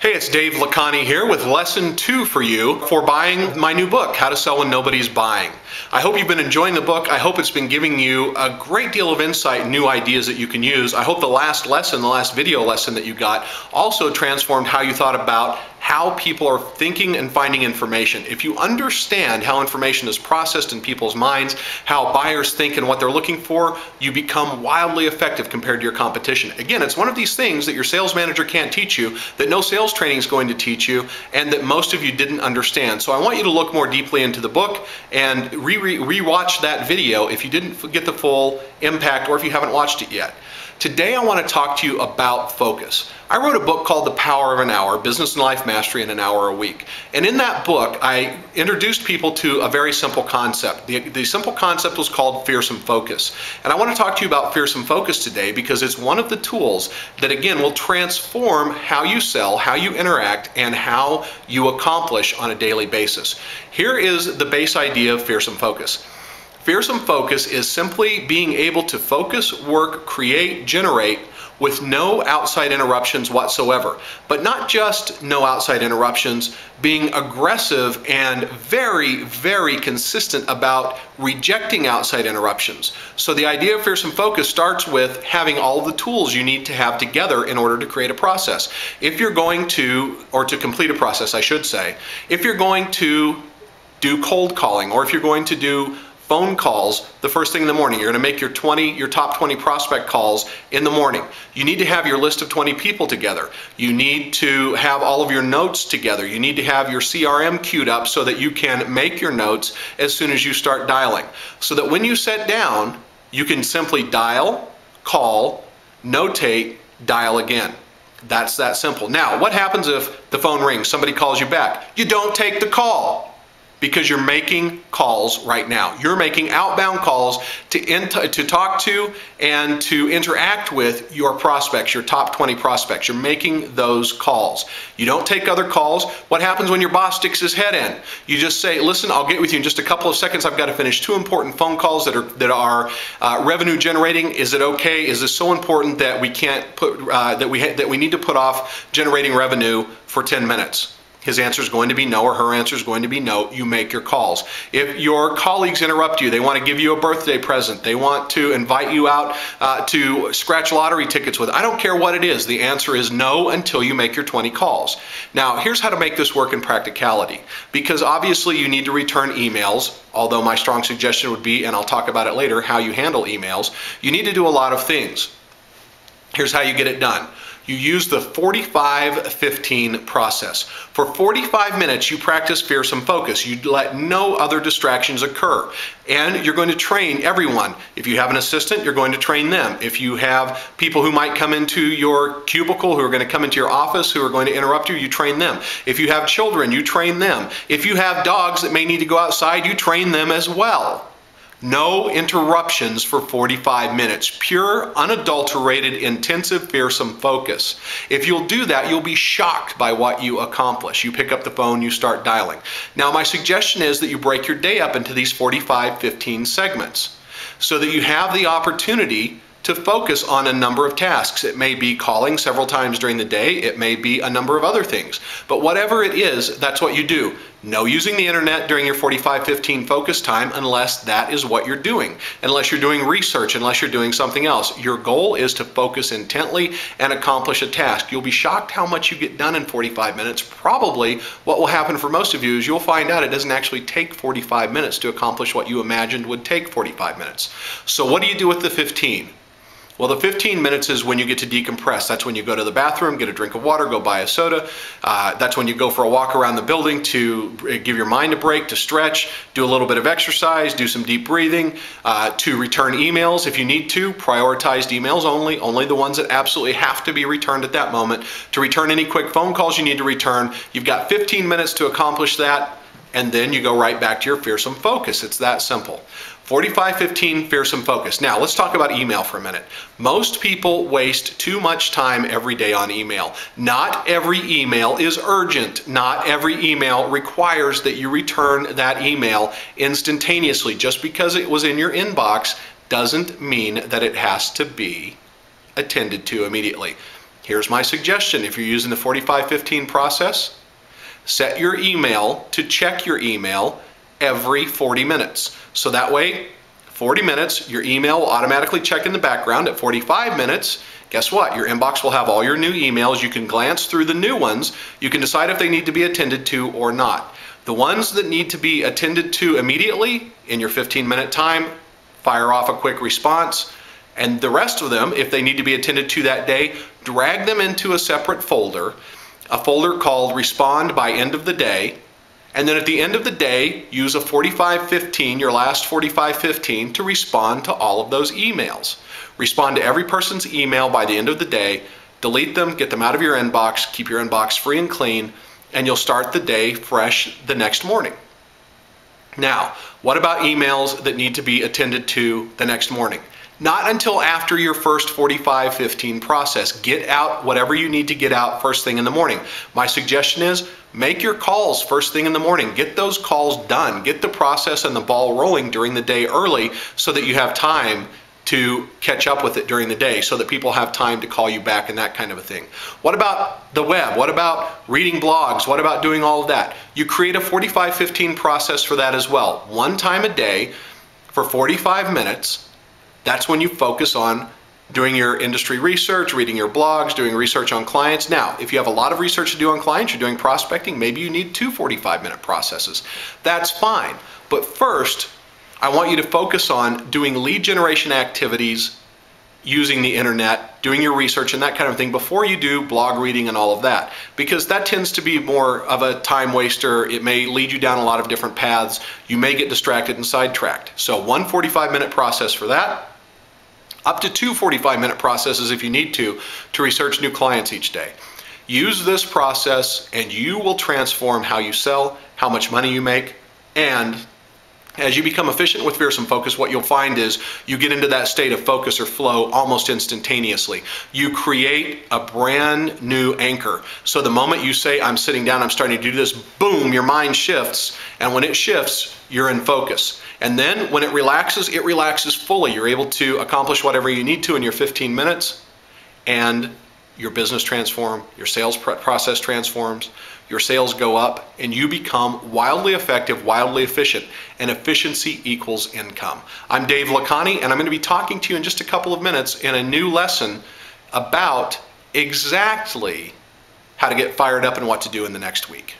Hey, it's Dave Lakhani here with lesson 2 for you for buying my new book, How to Sell When Nobody's Buying. I hope you've been enjoying the book. I hope it's been giving you a great deal of insight and new ideas that you can use. I hope the last video lesson that you got also transformed how you thought about how people are thinking and finding information. If you understand how information is processed in people's minds, how buyers think and what they're looking for, you become wildly effective compared to your competition. Again, it's one of these things that your sales manager can't teach you, that no sales training is going to teach you, and that most of you didn't understand. So I want you to look more deeply into the book and re-watch that video if you didn't get the full impact or if you haven't watched it yet. Today I want to talk to you about focus. I wrote a book called The Power of an Hour, Business and Life Mastery in an Hour a Week. And in that book, I introduced people to a very simple concept. The simple concept was called Fearsome Focus. And I want to talk to you about Fearsome Focus today because it's one of the tools that, again, will transform how you sell, how you interact, and how you accomplish on a daily basis. Here is the base idea of Fearsome Focus. Fearsome Focus is simply being able to focus, work, create, generate with no outside interruptions whatsoever. But not just no outside interruptions, being aggressive and very, very consistent about rejecting outside interruptions. So the idea of Fearsome Focus starts with having all the tools you need to have together in order to create a process. If you're going to, or to complete a process, I should say, if you're going to do cold calling, or if you're going to do phone calls the first thing in the morning, you're going to make your top 20 prospect calls in the morning. You need to have your list of 20 people together. You need to have all of your notes together. You need to have your CRM queued up so that you can make your notes as soon as you start dialing. So that when you sit down, you can simply dial, call, notate, dial again. That's that simple. Now, what happens if the phone rings, somebody calls you back? You don't take the call. Because you're making calls right now. You're making outbound calls to talk to and to interact with your prospects, your top 20 prospects. You're making those calls. You don't take other calls. What happens when your boss sticks his head in? You just say, listen, I'll get with you in just a couple of seconds. I've got to finish 2 important phone calls that are revenue generating. Is it okay? Is this so important that we can't put that we need to put off generating revenue for 10 minutes? His answer is going to be no, or her answer is going to be no. You make your calls. If your colleagues interrupt you, they want to give you a birthday present, they want to invite you out to scratch lottery tickets with, I don't care what it is, the answer is no until you make your 20 calls. Now, here's how to make this work in practicality. Because obviously you need to return emails, although my strong suggestion would be, and I'll talk about it later, how you handle emails. You need to do a lot of things. Here's how you get it done. You use the 45-15 process. For 45 minutes, you practice Fearsome Focus. You let no other distractions occur. And you're going to train everyone. If you have an assistant, you're going to train them. If you have people who might come into your cubicle, who are going to come into your office, who are going to interrupt you, you train them. If you have children, you train them. If you have dogs that may need to go outside, you train them as well. No interruptions for 45 minutes. Pure, unadulterated, intensive, fearsome focus. If you'll do that, you'll be shocked by what you accomplish. You pick up the phone, you start dialing. Now, my suggestion is that you break your day up into these 45-15 segments so that you have the opportunity to focus on a number of tasks. It may be calling several times during the day. It may be a number of other things. But whatever it is, that's what you do. No using the internet during your 45-15 focus time unless that is what you're doing. Unless you're doing research, unless you're doing something else. Your goal is to focus intently and accomplish a task. You'll be shocked how much you get done in 45 minutes. Probably what will happen for most of you is you'll find out it doesn't actually take 45 minutes to accomplish what you imagined would take 45 minutes. So what do you do with the 15? Well, the 15 minutes is when you get to decompress. That's when you go to the bathroom, get a drink of water, go buy a soda. That's when you go for a walk around the building to give your mind a break, to stretch, do a little bit of exercise, do some deep breathing, to return emails if you need to. Prioritized emails only the ones that absolutely have to be returned at that moment. To return any quick phone calls you need to return. You've got 15 minutes to accomplish that, and then you go right back to your Fearsome Focus. It's that simple. 45-15 Fearsome Focus. Now, let's talk about email for a minute. Most people waste too much time every day on email. Not every email is urgent. Not every email requires that you return that email instantaneously. Just because it was in your inbox doesn't mean that it has to be attended to immediately. Here's my suggestion. If you're using the 45-15 process, set your email to check your email every 40 minutes. So that way, 40 minutes, your email will automatically check in the background. At 45 minutes, guess what? Your inbox will have all your new emails. You can glance through the new ones. You can decide if they need to be attended to or not. The ones that need to be attended to immediately in your 15-minute time, fire off a quick response. And the rest of them, if they need to be attended to that day, drag them into a separate folder, a folder called Respond by End of the Day. And then at the end of the day, use a 45-15, your last 45-15, to respond to all of those emails. Respond to every person's email by the end of the day, delete them, get them out of your inbox, keep your inbox free and clean, and you'll start the day fresh the next morning. Now, what about emails that need to be attended to the next morning? Not until after your first 45-15 process. Get out whatever you need to get out first thing in the morning. My suggestion is make your calls first thing in the morning. Get those calls done. Get the process and the ball rolling during the day early so that you have time to catch up with it during the day, so that people have time to call you back and that kind of a thing. What about the web? What about reading blogs? What about doing all of that? You create a 45-15 process for that as well. One time a day for 45 minutes. That's when you focus on doing your industry research, reading your blogs, doing research on clients. Now, if you have a lot of research to do on clients, you're doing prospecting, maybe you need 2 45-minute processes. That's fine. But first, I want you to focus on doing lead generation activities using the internet, doing your research and that kind of thing before you do blog reading and all of that, because that tends to be more of a time waster. It may lead you down a lot of different paths. You may get distracted and sidetracked. So one 45-minute process for that, up to 2 45-minute processes if you need to research new clients each day. Use this process and you will transform how you sell, how much money you make, and as you become efficient with Fearsome Focus, what you'll find is you get into that state of focus or flow almost instantaneously. You create a brand new anchor. So the moment you say, I'm sitting down, I'm starting to do this, boom, your mind shifts. And when it shifts, you're in focus. And then when it relaxes fully. You're able to accomplish whatever you need to in your 15 minutes, and your business transforms, your sales process transforms, your sales go up, and you become wildly effective, wildly efficient, and efficiency equals income. I'm Dave Lakhani, and I'm going to be talking to you in just a couple of minutes in a new lesson about exactly how to get fired up and what to do in the next week.